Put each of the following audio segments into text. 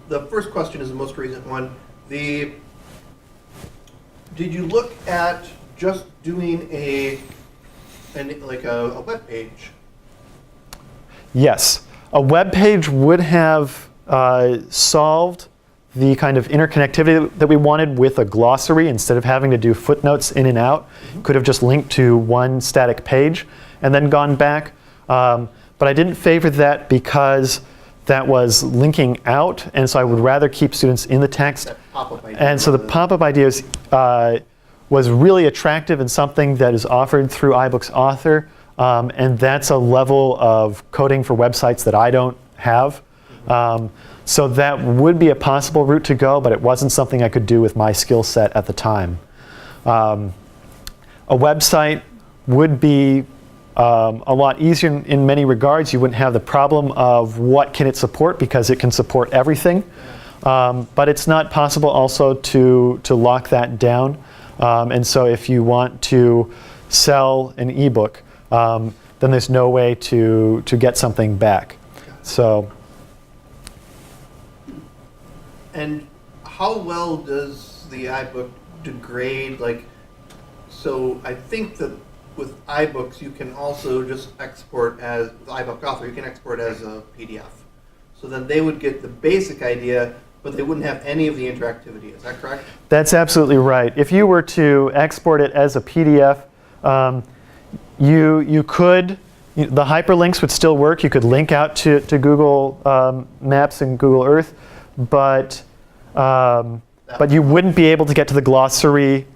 the first question is the most recent one. Did you look at just doing a web page? Yes. A web page would have solved the kind of interconnectivity that we wanted with a glossary instead of having to do footnotes in and out. Could have just linked to one static page and then gone back. But I didn't favor that because that was linking out, and so I would rather keep students in the text. That pop-up idea. And so the pop-up idea was really attractive and something that is offered through iBooks Author. And that's a level of coding for websites that I don't have. So that would be a possible route to go, but it wasn't something I could do with my skill set at the time. A website would be a lot easier in many regards. You wouldn't have the problem of what can it support because it can support everything. But it's not possible also to lock that down. And so if you want to sell an ebook, then there's no way to get something back. So. And how well does the iBook degrade? So I think that with iBooks you can also just export as with iBook Author. You can export as a PDF. So then they would get the basic idea, but they wouldn't have any of the interactivity. Is that correct? That's absolutely right. If you were to export it as a PDF, you could. The hyperlinks would still work. You could link out to Google Maps and Google Earth, but you wouldn't be able to get to the glossary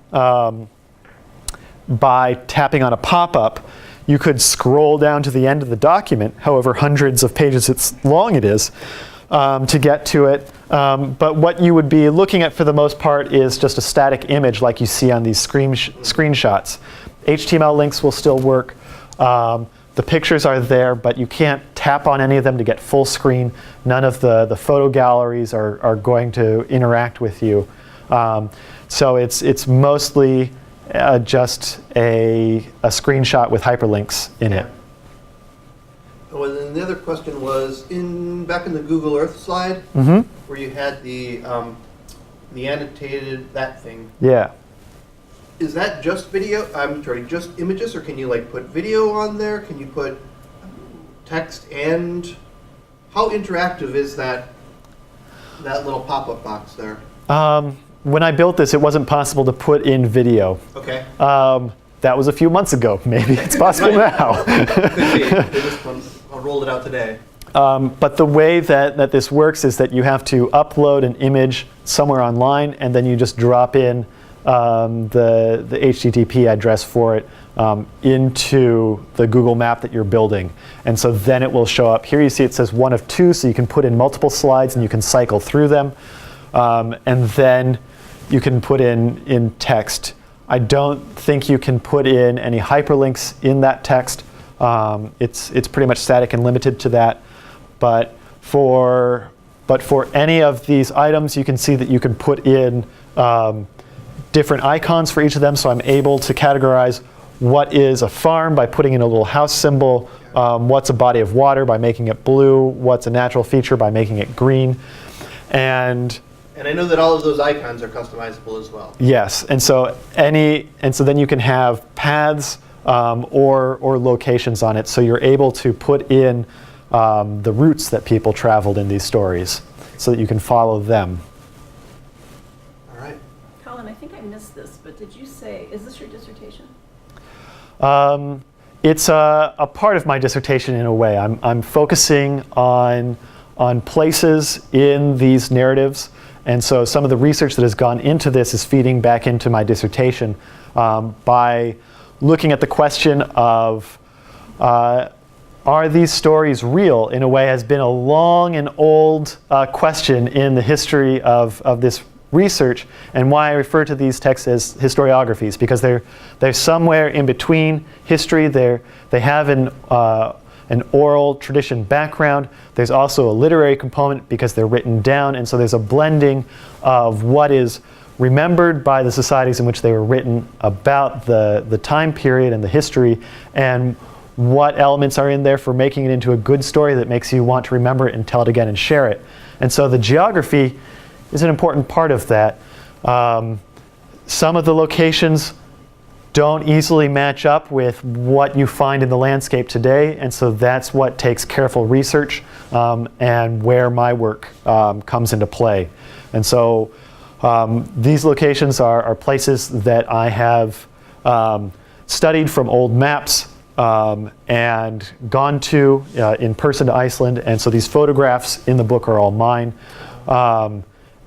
by tapping on a pop-up. You could scroll down to the end of the document, however hundreds of pages long it is, to get to it. But what you would be looking at for the most part is just a static image like you see on these screenshots. HTML links will still work. The pictures are there, but you can't tap on any of them to get full screen. None of the photo galleries are going to interact with you. So it's mostly just a screenshot with hyperlinks in it. Oh, and then the other question was back in the Google Earth slide, where you had the annotated that thing. Yeah. Is that just video? I'm sorry, just images, or can you put video on there? Can you put text? And how interactive is that little pop-up box there? When I built this, it wasn't possible to put in video. Okay. That was a few months ago. Maybe it's possible now. Could be. They just rolled it out today. But the way that this works is that you have to upload an image somewhere online, and then you just drop in the HTTP address for it into the Google map that you're building. And so then it will show up. Here you see it says 1 of 2, so you can put in multiple slides and you can cycle through them. And then you can put in text. I don't think you can put in any hyperlinks in that text. It's pretty much static and limited to that. But for any of these items, you can see that you can put in different icons for each of them. So I'm able to categorize what is a farm by putting in a little house symbol, what's a body of water by making it blue, what's a natural feature by making it green. And I know that all of those icons are customizable as well. Yes, and so then you can have paths or locations on it, so you're able to put in the routes that people traveled in these stories, so that you can follow them. All right. Colin, I think I missed this, but did you say, is this your dissertation? It's a part of my dissertation in a way. I'm focusing on places in these narratives. And so some of the research that has gone into this is feeding back into my dissertation by looking at the question of are these stories real, in a way has been a long and old question in the history of this research, and why I refer to these texts as historiographies, because they're somewhere in between history. They have an oral tradition background. There's also a literary component because they're written down, and so there's a blending of what is remembered by the societies in which they were written about the time period and the history, and what elements are in there for making it into a good story that makes you want to remember it and tell it again and share it. And so the geography is an important part of that. Some of the locations don't easily match up with what you find in the landscape today, and so that's what takes careful research and where my work comes into play. And so these locations are places that I have studied from old maps and gone to in person to Iceland, and so these photographs in the book are all mine.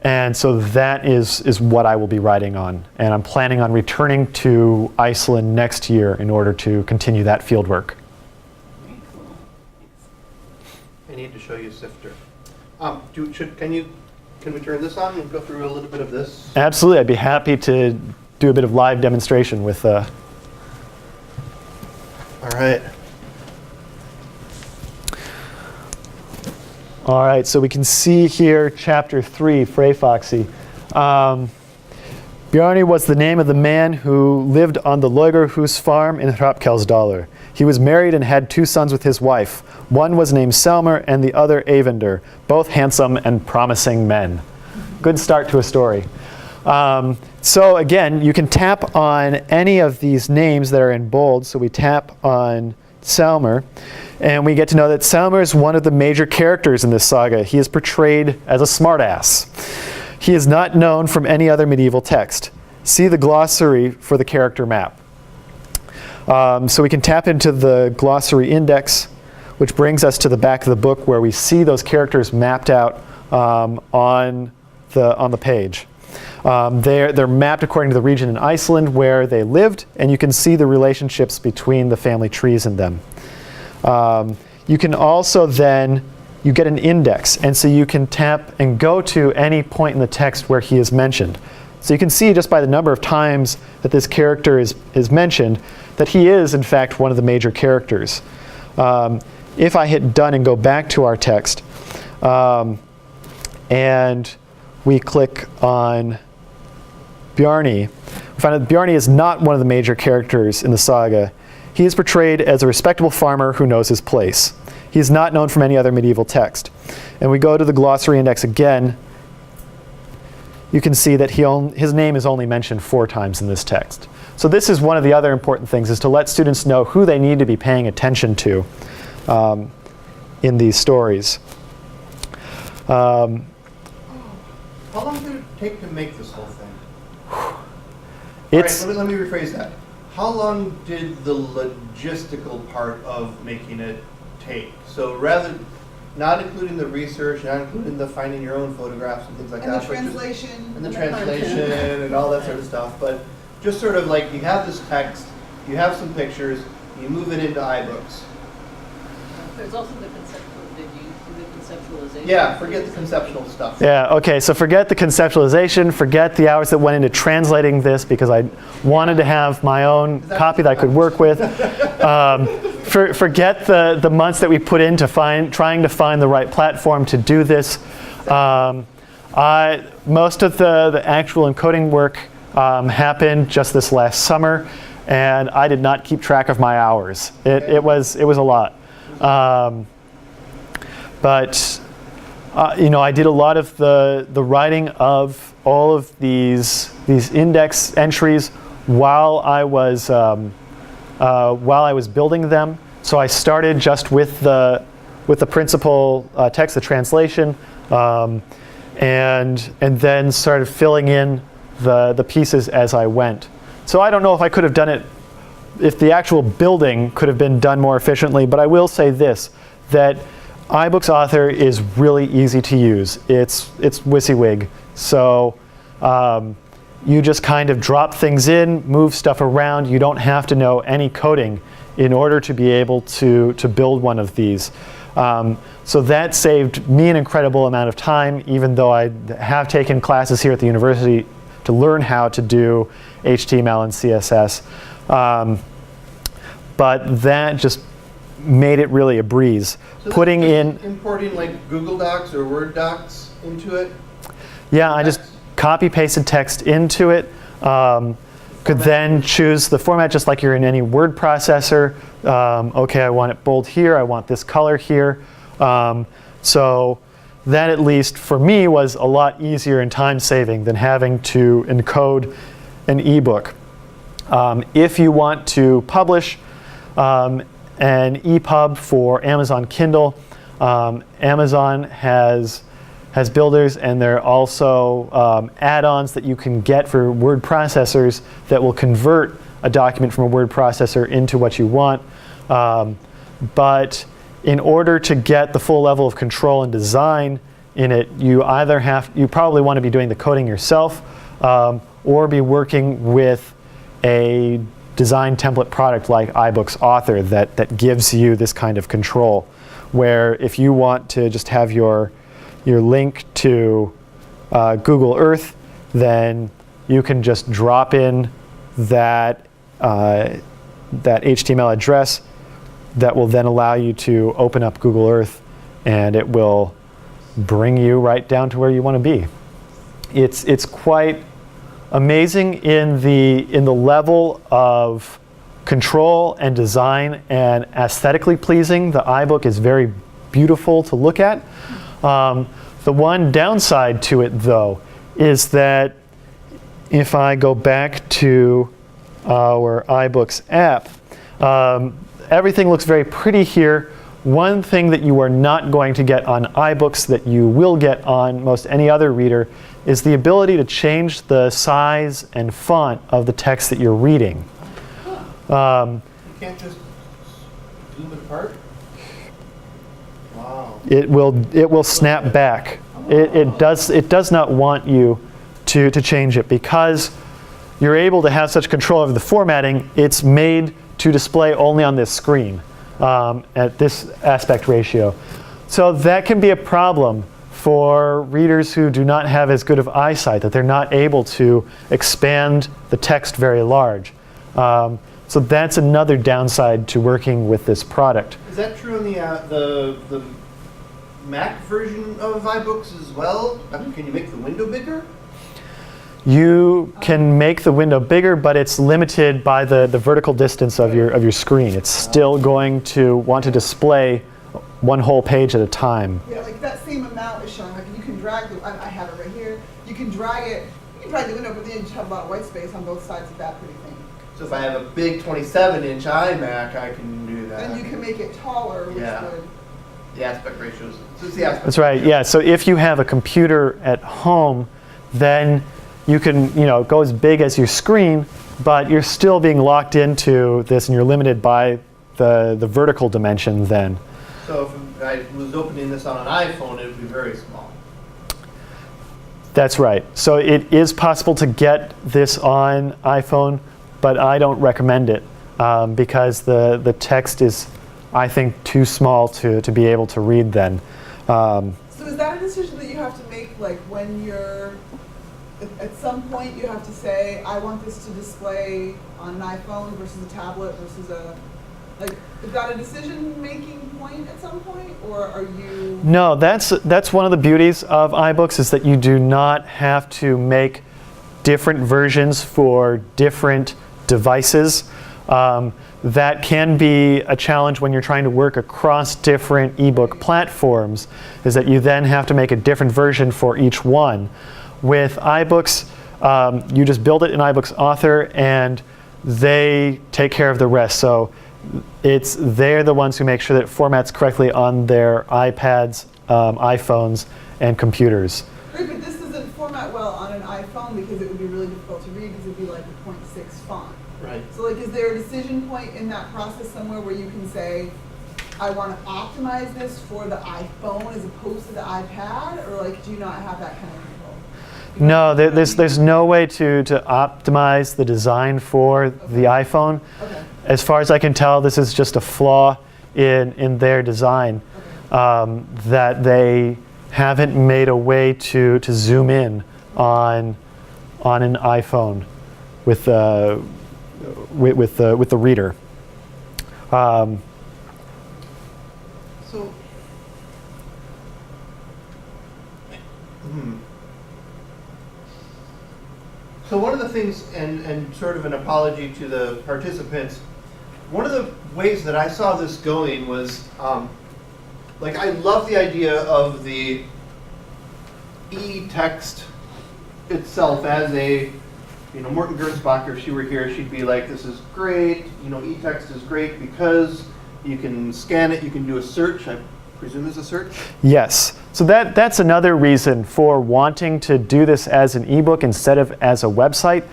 And so that is what I will be writing on. And I'm planning on returning to Iceland next year in order to continue that field work. Very cool. I need to show you Sifter. Can we turn this on and go through a little bit of this? Absolutely, I'd be happy to do a bit of live demonstration with. All right. All right, so we can see here chapter 3, Freyfoxy. Bjarni was the name of the man who lived on the Laugerhus farm in Hrapkelsdalr. He was married and had 2 sons with his wife. One was named Selmer and the other Eyvindur, both handsome and promising men. Good start to a story. So again, you can tap on any of these names that are in bold. So we tap on Selmer, and we get to know that Selmer is one of the major characters in this saga. He is portrayed as a smartass. He is not known from any other medieval text. See the glossary for the character map. So we can tap into the glossary index, which brings us to the back of the book where we see those characters mapped out on the page. They're mapped according to the region in Iceland where they lived, and you can see the relationships between the family trees in them. You can also then, you get an index, and so you can tap and go to any point in the text where he is mentioned. So you can see just by the number of times that this character is mentioned that he is, in fact, one of the major characters. If I hit done and go back to our text, and we click on Bjarni, we find that Bjarni is not one of the major characters in the saga. He is portrayed as a respectable farmer who knows his place. He is not known from any other medieval text. And we go to the glossary index again. You can see that his name is only mentioned 4 times in this text. So this is one of the other important things, is to let students know who they need to be paying attention to in these stories. How long did it take to make this whole thing? It's, all right, let me rephrase that. How long did the logistical part of making it take? So rather, not including the research, not including the finding your own photographs and things like And that. the but just- translation. and the translation and all that sort of stuff. But just sort of like you have this text, you have some pictures, you move it into iBooks. There's also the conceptualization. Yeah, forget the conceptual stuff. yeah, okay, so forget the conceptualization, forget the hours that went into translating this because I wanted to have my own copy that I could work with. Forget the months that we put into trying to find the right platform to do this. Most of the actual encoding work happened just this last summer, and I did not keep track of my hours. It was a lot. But I did a lot of the writing of all of these index entries while I was building them. So I started just with the principal text, the translation, and then started filling in the pieces as I went. So I don't know if I could have done it, if the actual building could have been done more efficiently, but I will say this, that iBooks Author is really easy to use. It's WYSIWYG. So you just kind of drop things in, move stuff around. You don't have to know any coding in order to be able to build one of these. So that saved me an incredible amount of time, even though I have taken classes here at the university to learn how to do HTML and CSS. But that just made it really a breeze. So Putting in, importing like Google Docs or Word Docs into it? yeah, I just copy pasted text into it. could then choose the format just like you're in any word processor. Okay, I want it bold here, I want this color here. So that, at least for me, was a lot easier and time saving than having to encode an ebook. If you want to publish an EPUB for Amazon Kindle, Amazon has builders, and there are also add-ons that you can get for word processors that will convert a document from a word processor into what you want. But in order to get the full level of control and design in it, you probably want to be doing the coding yourself, or be working with a design template product like iBooks Author that gives you this kind of control, where if you want to just have your link to Google Earth, then you can just drop in that HTML address that will then allow you to open up Google Earth, and it will bring you right down to where you want to be. It's quite amazing in the level of control and design, and aesthetically pleasing. The iBook is very beautiful to look at. The one downside to it, though, is that if I go back to our iBooks app, everything looks very pretty here. One thing that you are not going to get on iBooks that you will get on most any other reader is the ability to change the size and font of the text that you're reading. You can't just zoom it apart? Wow. It will snap back. It does not want you to change it, because you're able to have such control over the formatting. It's made to display only on this screen at this aspect ratio. So that can be a problem for readers who do not have as good of eyesight, that they're not able to expand the text very large. So that's another downside to working with this product. Is that true in the Mac version of iBooks as well? Can you make the window bigger? You can make the window bigger, but it's limited by the vertical distance of your screen. It's still going to want to display one whole page at a time. Yeah, like that same amount is showing. Like you can drag the. I have it right here. You can drag it. You can drag the window, but then you just have a lot of white space on both sides of that pretty thing. So if I have a big 27-inch iMac, I can do that. And you can make it taller, which would. The aspect ratios. So it's the aspect That's right. Yeah. So if you have a computer at home, then you can go as big as your screen, but you're still being locked into this, and you're limited by the vertical dimension then. So if I was opening this on an iPhone, it would be very small. That's right. So it is possible to get this on iPhone, but I don't recommend it because the text is, I think, too small to be able to read then. So is that a decision that you have to make, like when you're, at some point you have to say, I want this to display on an iPhone versus a tablet versus a, like, is that a decision-making point at some point, or are you? No, that's one of the beauties of iBooks, is that you do not have to make different versions for different devices. That can be a challenge when you're trying to work across different ebook platforms, is that you then have to make a different version for each one. With iBooks, you just build it in iBooks Author, and they take care of the rest. So they're the ones who make sure that it formats correctly on their iPads, iPhones, and computers. Right, but this doesn't format well on an iPhone because it would be really difficult to read because it would be like a 0.6 font. Right. So like, is there a decision point in that process somewhere where you can say, I want to optimize this for the iPhone as opposed to the iPad, or like, do you not have that kind of control? No, there's no way to optimize the design for the iPhone. Okay. As far as I can tell, this is just a flaw in their design, that they haven't made a way to zoom in on an iPhone with the reader. So, So one of the things, and sort of an apology to the participants, one of the ways that I saw this going was, like, I love the idea of the eText itself as a, Morton Gernsbacher, if she were here, she'd be like, this is great, eText is great because you can scan it, you can do a search. I presume there's a search? Yes. So that's another reason for wanting to do this as an ebook instead of as a website,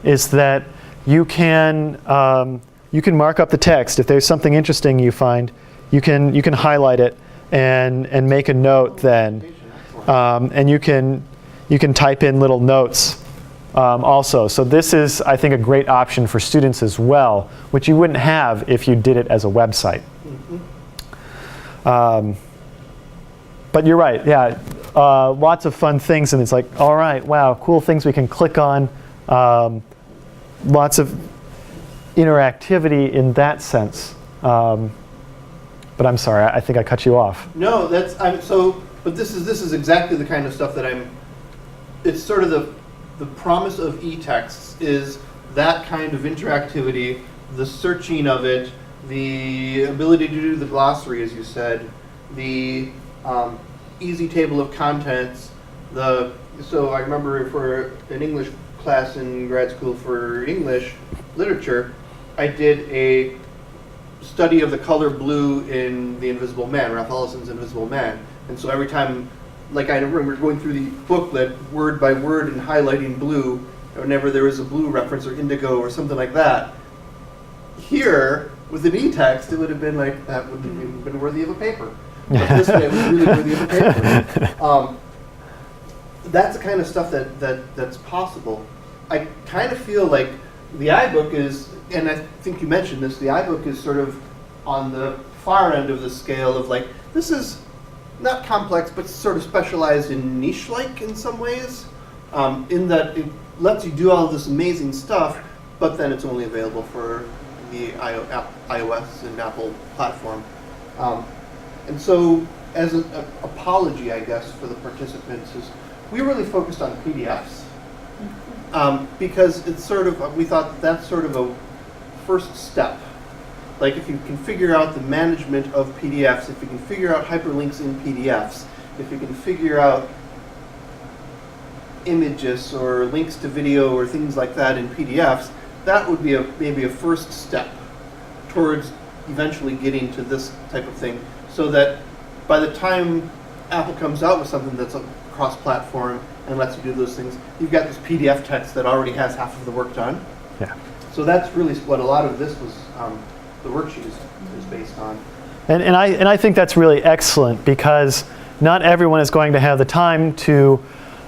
is that you can mark up the text. If there's something interesting you find, you can highlight it and make a note then, and you can type in little notes also. So this is, I think, a great option for students as well, which you wouldn't have if you did it as a website. But you're right, yeah, lots of fun things, and it's like, all right, wow, cool things we can click on, lots of interactivity in that sense. But I'm sorry, I think I cut you off. No, but this is exactly the kind of stuff that it's sort of the promise of eTexts is that kind of interactivity, the searching of it, the ability to do the glossary, as you said, the easy table of contents. So I remember for an English class in grad school for English literature, I did a study of the color blue in The Invisible Man, Ralph Ellison's Invisible Man. And so every time, like I remember going through the booklet word by word and highlighting blue whenever there was a blue reference or indigo or something like that. Here, with an eText, it would have been like, that would have been worthy of a paper. But this way, it was really worthy of a paper. That's the kind of stuff that's possible. I kind of feel like the iBook is, and I think you mentioned this, the iBook is sort of on the far end of the scale of like, this is not complex, but sort of specialized in niche-like in some ways, in that it lets you do all this amazing stuff, but then it's only available for the iOS and Apple platform. And so, as an apology, I guess, for the participants, is we really focused on PDFs because it's sort of, we thought that's sort of a first step. Like if you can figure out the management of PDFs, if you can figure out hyperlinks in PDFs, if you can figure out images or links to video or things like that in PDFs, that would be maybe a first step towards eventually getting to this type of thing, so that by the time Apple comes out with something that's cross-platform and lets you do those things, you've got this PDF text that already has half of the work done. Yeah. So that's really what a lot of this was, the worksheet is based on. And I think that's really excellent, because not everyone is going to have the time to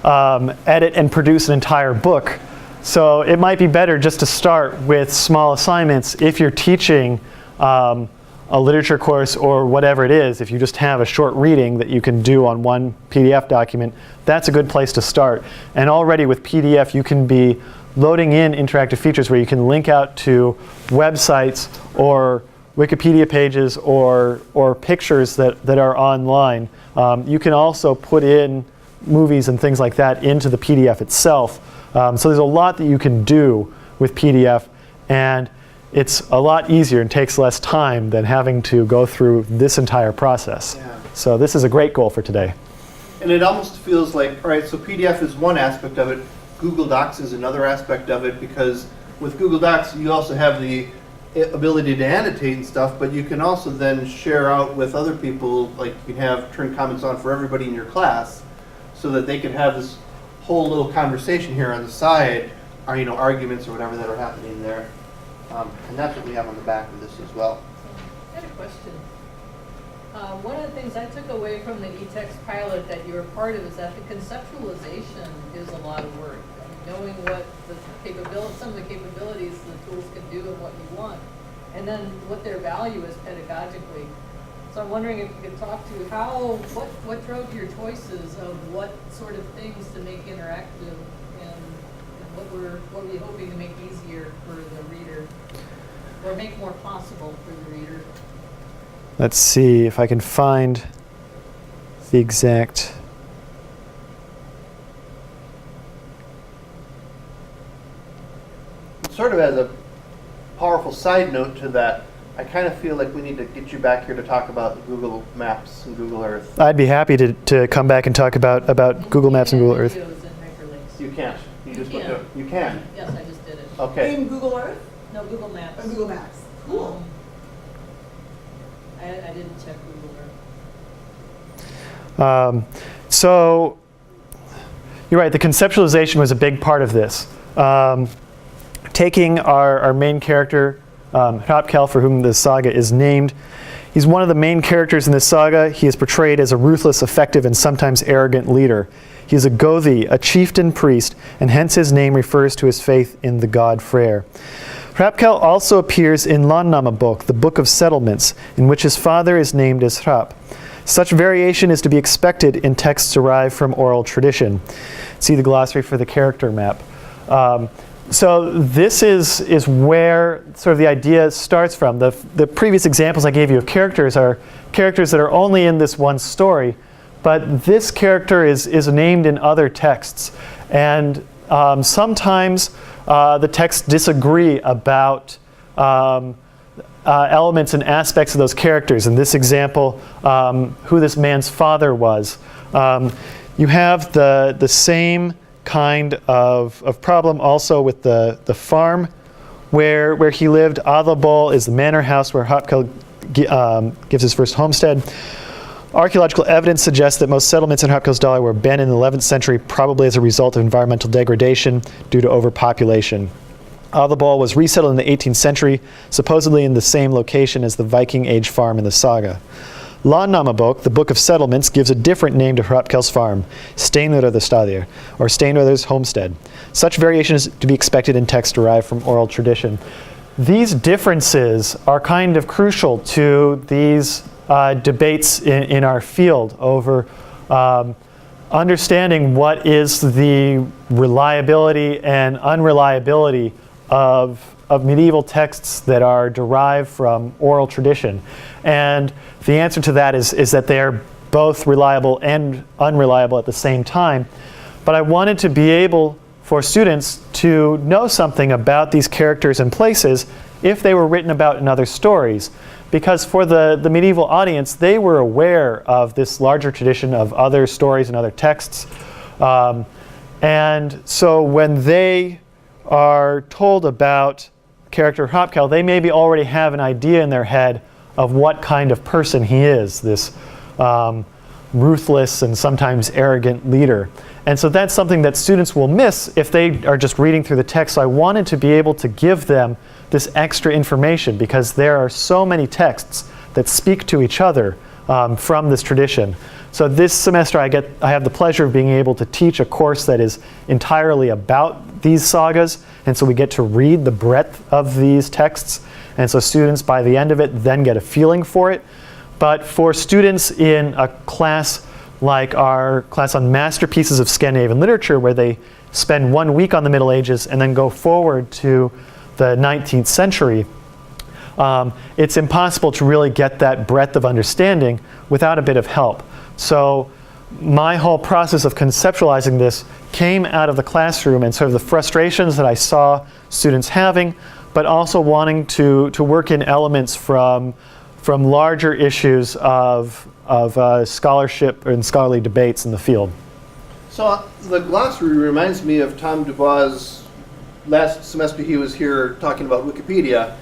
edit and produce an entire book. So it might be better just to start with small assignments if you're teaching a literature course or whatever it is. If you just have a short reading that you can do on one PDF document, that's a good place to start. And already with PDF, you can be loading in interactive features where you can link out to websites or Wikipedia pages or pictures that are online. You can also put in movies and things like that into the PDF itself. So there's a lot that you can do with PDF, and it's a lot easier and takes less time than having to go through this entire process. Yeah. So this is a great goal for today. And it almost feels like, all right, so PDF is one aspect of it. Google Docs is another aspect of it, because with Google Docs, you also have the ability to annotate and stuff, but you can also then share out with other people, like you can have turn comments on for everybody in your class, so that they can have this whole little conversation here on the side, or arguments or whatever that are happening there. And that's what we have on the back of this as well. I had a question. One of the things I took away from the eText pilot that you were part of is that the conceptualization is a lot of work. I mean, knowing what some of the capabilities the tools can do and what you want, and then what their value is pedagogically. So I'm wondering if you could talk to what drove your choices of what sort of things to make interactive, and what were you hoping to make easier for the reader, or make more possible for the reader? Let's see if I can find the exact. side note to that, I kind of feel like we need to get you back here to talk about Google Maps and Google Earth. I'd be happy to come back and talk about Google Maps and Google Earth. Videos and hyperlinks. You can't. You just You look can. up. You can. Yes, I just did it. Okay. In Google Earth No, Google Maps. or Google Maps? Cool. I didn't check Google Earth. So you're right, the conceptualization was a big part of this. Taking our main character, Hrapkel, for whom this saga is named, he's one of the main characters in this saga. He is portrayed as a ruthless, effective, and sometimes arrogant leader. He is a Gothi, a chieftain priest, and hence his name refers to his faith in the god Freyr. Hrapkel also appears in Landnámabók, the Book of Settlements, in which his father is named as Hrap. Such variation is to be expected in texts derived from oral tradition. See the glossary for the character map. So this is where sort of the idea starts from. The previous examples I gave you of characters are characters that are only in this one story, but this character is named in other texts. And sometimes the texts disagree about elements and aspects of those characters. In this example, who this man's father was. You have the same kind of problem also with the farm where he lived. Adabol is the manor house where Hrapkel gives his first homestead. Archaeological evidence suggests that most settlements in Hrapkel's Dali were abandoned in the 11th century, probably as a result of environmental degradation due to overpopulation. Adabol was resettled in the 18th century, supposedly in the same location as the Viking Age farm in the saga. Landnámabók, the Book of Settlements, gives a different name to Hrapkel's farm, Steinröðarstaðir, or Steinröðar's homestead. Such variation is to be expected in texts derived from oral tradition. These differences are kind of crucial to these debates in our field over understanding what is the reliability and unreliability of medieval texts that are derived from oral tradition. And the answer to that is that they are both reliable and unreliable at the same time. But I wanted to be able for students to know something about these characters and places if they were written about in other stories. Because for the medieval audience, they were aware of this larger tradition of other stories and other texts. And so when they are told about character Hrapkel, they maybe already have an idea in their head of what kind of person he is, this ruthless and sometimes arrogant leader. And so that's something that students will miss if they are just reading through the text. So I wanted to be able to give them this extra information because there are so many texts that speak to each other from this tradition. So this semester I have the pleasure of being able to teach a course that is entirely about these sagas, and so we get to read the breadth of these texts, and so students by the end of it then get a feeling for it. But for students in a class like our class on masterpieces of Scandinavian literature, where they spend 1 week on the Middle Ages and then go forward to the 19th century, it's impossible to really get that breadth of understanding without a bit of help. So my whole process of conceptualizing this came out of the classroom and sort of the frustrations that I saw students having, but also wanting to work in elements from larger issues of scholarship and scholarly debates in the field. So the glossary reminds me of Tom Dubois' last semester he was here talking about Wikipedia,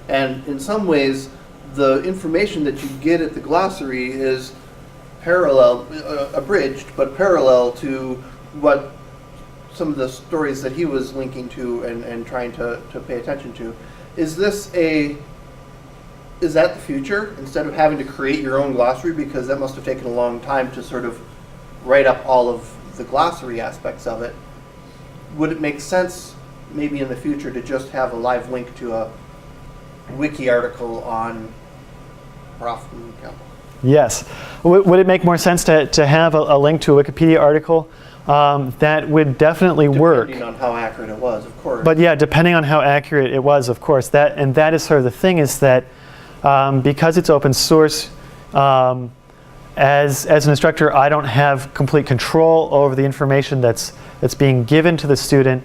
and in some ways the information that you get at the glossary is parallel, abridged, but parallel to what some of the stories that he was linking to and trying to pay attention to. Is that the future, instead of having to create your own glossary, because that must have taken a long time to sort of write up all of the glossary aspects of it? Would it make sense maybe in the future to just have a live link to a wiki article on Hrapkel? Yes. Would it make more sense to have a link to a Wikipedia article? That would definitely work. Depending on how accurate it was, of course. But yeah, depending on how accurate it was, of course. That is sort of the thing, is that because it's open source, as an instructor, I don't have complete control over the information that's being given to the student.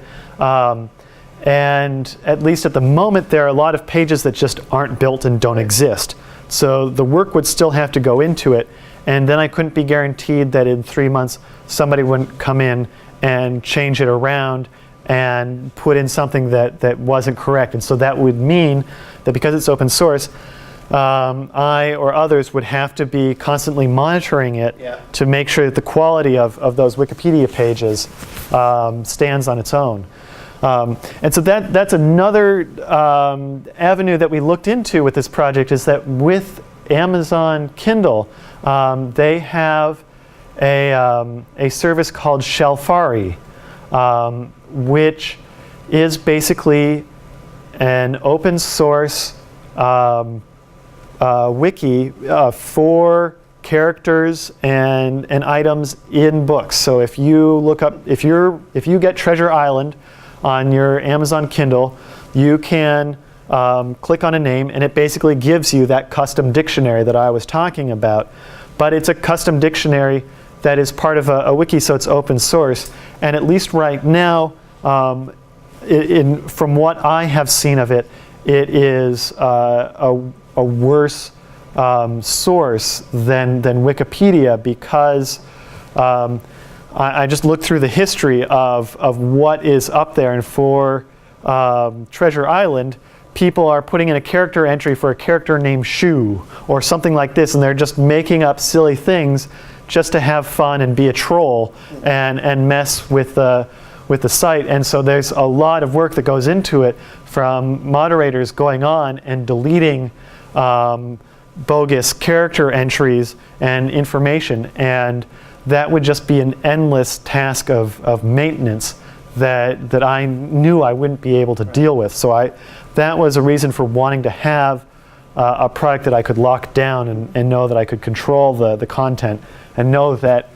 And at least at the moment, there are a lot of pages that just aren't built and don't exist. So the work would still have to go into it. And then I couldn't be guaranteed that in 3 months, somebody wouldn't come in and change it around and put in something that wasn't correct. And so that would mean that because it's open source, I or others would have to be constantly monitoring it to make sure that the quality of those Wikipedia pages stands on its own. And so that's another avenue that we looked into with this project, is that with Amazon Kindle, they have a service called Shelfari, which is basically an open source wiki for characters and items in books. So if you look up, if you get Treasure Island on your Amazon Kindle, you can click on a name and it basically gives you that custom dictionary that I was talking about. But it's a custom dictionary that is part of a wiki, so it's open source. And at least right now, from what I have seen of it, it is a worse source than Wikipedia, because I just looked through the history of what is up there, and for Treasure Island, people are putting in a character entry for a character named Shoe or something like this, and they're just making up silly things just to have fun and be a troll and mess with the site. And so there's a lot of work that goes into it, from moderators going on and deleting bogus character entries and information, and that would just be an endless task of maintenance that I knew I wouldn't be able to deal with. So that was a reason for wanting to have a product that I could lock down and know that I could control the content, and know that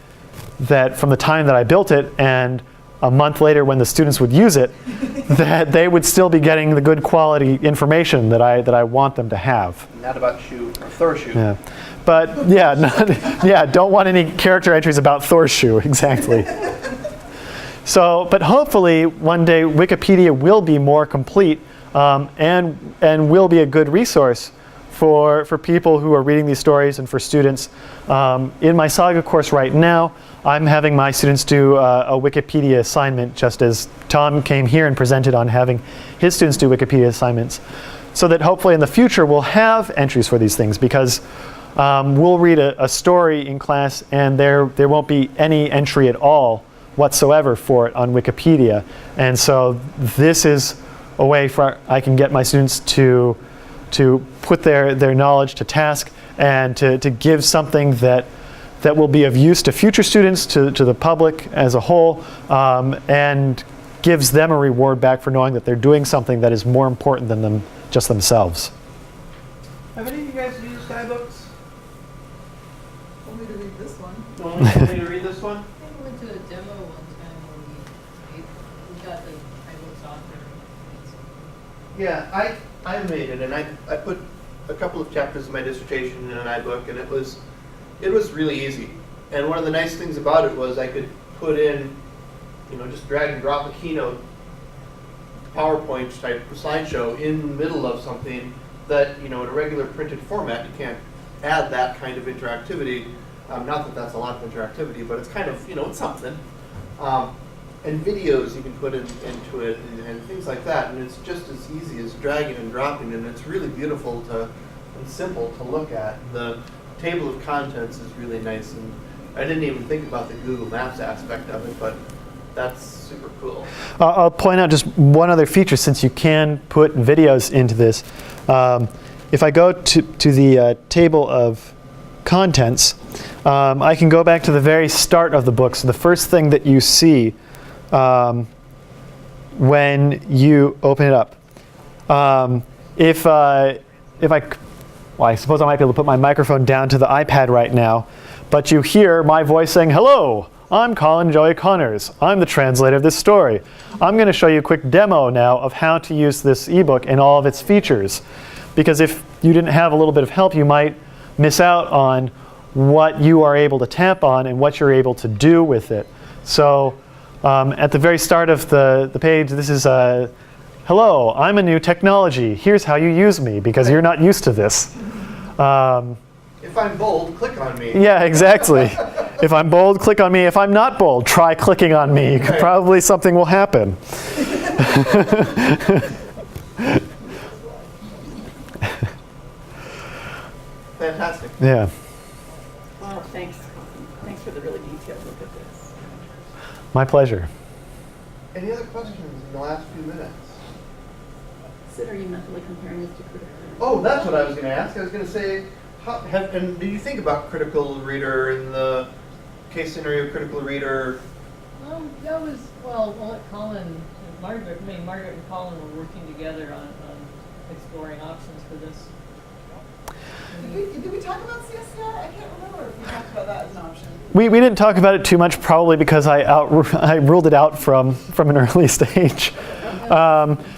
from the time that I built it and a month later when the students would use it, that they would still be getting the good quality information that I want them to have. Not about Shoe or Thor Shoe. Yeah. But yeah, don't want any character entries about Thor's shoe, exactly. So, but hopefully one day Wikipedia will be more complete and will be a good resource for people who are reading these stories and for students. In my Saga course right now, I'm having my students do a Wikipedia assignment, just as Tom came here and presented on having his students do Wikipedia assignments, so that hopefully in the future we'll have entries for these things, because we'll read a story in class and there won't be any entry at all whatsoever for it on Wikipedia. And so this is a way for I can get my students to put their knowledge to task, and to give something that will be of use to future students, to the public as a whole, and gives them a reward back for knowing that they're doing something that is more important than just themselves. Have any of you guys used iBooks? Only to read this one. Only to read this one? I think we went to a demo one time where we got the iBooks author. Yeah, I made it, and I put a couple of chapters of my dissertation in an iBook, and it was really easy. And one of the nice things about it was I could put in, just drag and drop a Keynote PowerPoint type slideshow in the middle of something that, in a regular printed format, you can't add that kind of interactivity. Not that that's a lot of interactivity, but it's kind of, it's something. And videos you can put into it and things like that. And it's just as easy as dragging and dropping, and it's really beautiful and simple to look at. The table of contents is really nice, and I didn't even think about the Google Maps aspect of it, but that's super cool. I'll point out just one other feature, since you can put videos into this. If I go to the table of contents, I can go back to the very start of the book. So the first thing that you see when you open it up. I suppose I might be able to put my microphone down to the iPad right now, but you hear my voice saying, "Hello, I'm Colin Connors. I'm the translator of this story. I'm going to show you a quick demo now of how to use this ebook and all of its features." Because if you didn't have a little bit of help, you might miss out on what you are able to tap on and what you're able to do with it. So at the very start of the page, this is hello, I'm a new technology. Here's how you use me, because you're not used to this. If I'm bold, click on me. Yeah, exactly. If I'm bold, click on me. If I'm not bold, try clicking on me. Right. Probably something will happen. Fantastic. Yeah. Wow, thanks. Thanks for the really detailed look at this. My pleasure. Any other questions in the last few minutes? Sid, are you mentally comparing this to critical? Oh, that's what I was going to ask. I was going to say, and did you think about critical reader in the case scenario critical reader? That was, well, I'll let Colin and Margaret and Colin were working together on exploring options for this. Did we talk about CSCR? I can't remember if we talked about that as an option. We didn't talk about it too much, probably because I ruled it out from an early stage.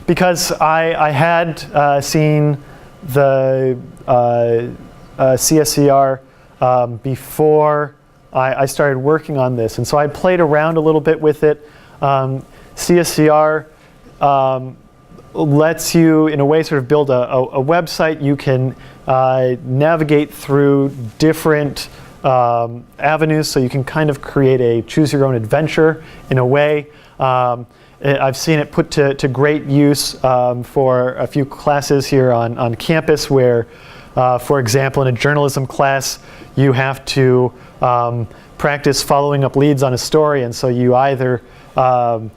Because I had seen the CSCR before I started working on this. And so I played around a little bit with it. CSCR lets you, in a way, sort of build a website. You can navigate through different avenues, so you can kind of create a choose-your-own-adventure in a way. I've seen it put to great use for a few classes here on campus where, for example, in a journalism class, you have to practice following up leads on a story, and so you either, go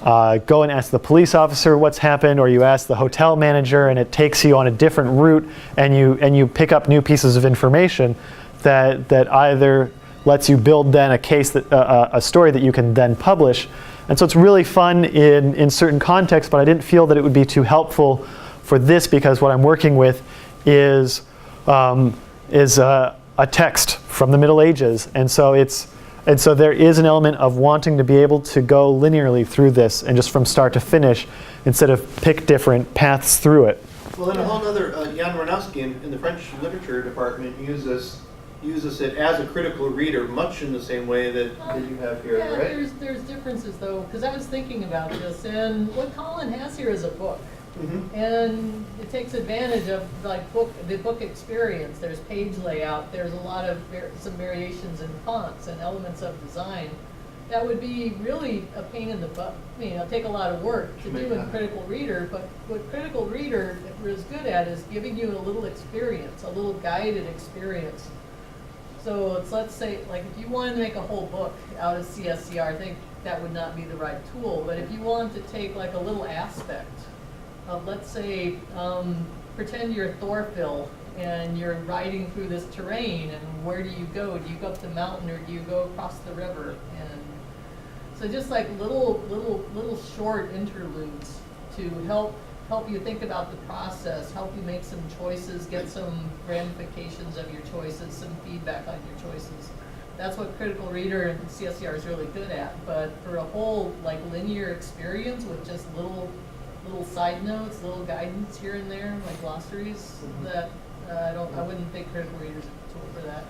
and ask the police officer what's happened, or you ask the hotel manager, and it takes you on a different route, and you pick up new pieces of information that either lets you build then a story that you can then publish. And so it's really fun in certain contexts, but I didn't feel that it would be too helpful for this, because what I'm working with is a text from the Middle Ages, and so there is an element of wanting to be able to go linearly through this and just from start to finish, instead of pick different paths through it. Well, then a whole other, Jan Warnowski in the French literature department uses it as a critical reader, much in the same way that you have here, Yeah, right? there's differences though, because I was thinking about this, and what Colin has here is a book. Mm-hmm. And it takes advantage of the book experience. There's page layout. There's a lot of some variations in fonts and elements of design that would be really a pain in the butt. Take a lot of work to do in Critical Reader. But what Critical Reader is good at is giving you a little experience, a little guided experience. So let's say, like, if you wanted to make a whole book out of CSCR, I think that would not be the right tool. But if you wanted to take like a little aspect of, let's say, pretend you're Thorfil and you're riding through this terrain, and where do you go? Do you go up the mountain, or do you go across the river? And so just like little short interludes to help you think about the process, help you make some choices, get some ramifications of your choices, some feedback on your choices. That's what Critical Reader and CSCR is really good at. But for a whole like linear experience with just little side notes, little guidance here and there, like glossaries, that I wouldn't think Critical Reader's a tool for that.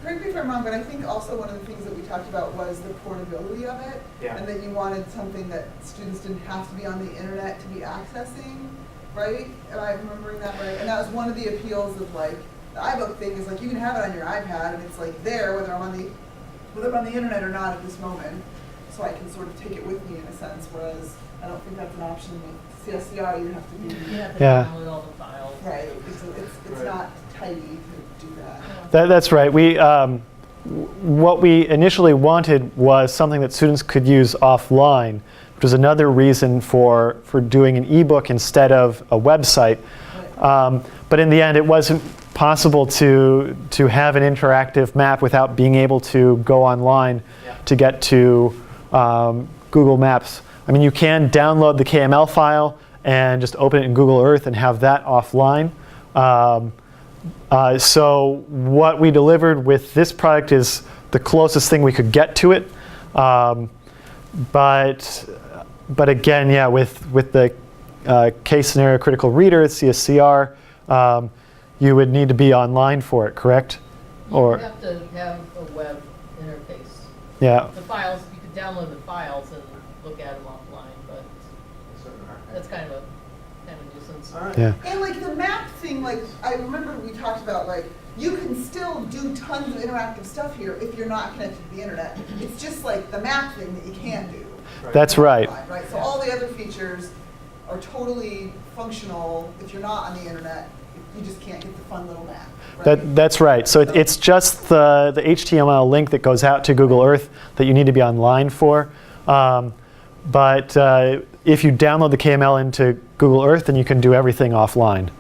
Correct me if I'm wrong, but I think also one of the things that we talked about was the portability of it, and that you wanted something that students didn't have to be on the internet to be accessing, right? Am I remembering that right? And that was one of the appeals of like the iBook thing, is like you can have it on your iPad and it's like there whether I'm on the internet or not at this moment, so I can sort of take it with me in a sense. Whereas I don't think that's an option with CSCR. You have to be Download all the files. right. It's Right. not tidy to do that. That's right. What we initially wanted was something that students could use offline, which was another reason for doing an ebook instead of a website. But in the end, it wasn't possible to have an interactive map without being able to go online to get to Google Maps. I mean, you can download the KML file and just open it in Google Earth and have that offline. So what we delivered with this product is the closest thing we could get to it. But again, with the case scenario critical reader, CSCR, you would need to be online for it, correct? You have to have a web interface. Yeah. The files, you could download the files and look at them offline, but So That's kind of a nuisance. All right. Yeah. And like the map thing, like I remember we talked about, like you can still do tons of interactive stuff here if you're not connected to the internet. It's just like the map thing that you can't do. That's right. Right. So all the other features are totally functional if you're not on the internet. You just can't get the fun little map. Right? That's right. So it's just the HTML link that goes out to Google Earth that you need to be online for. But if you download the KML into Google Earth, then you can do everything offline.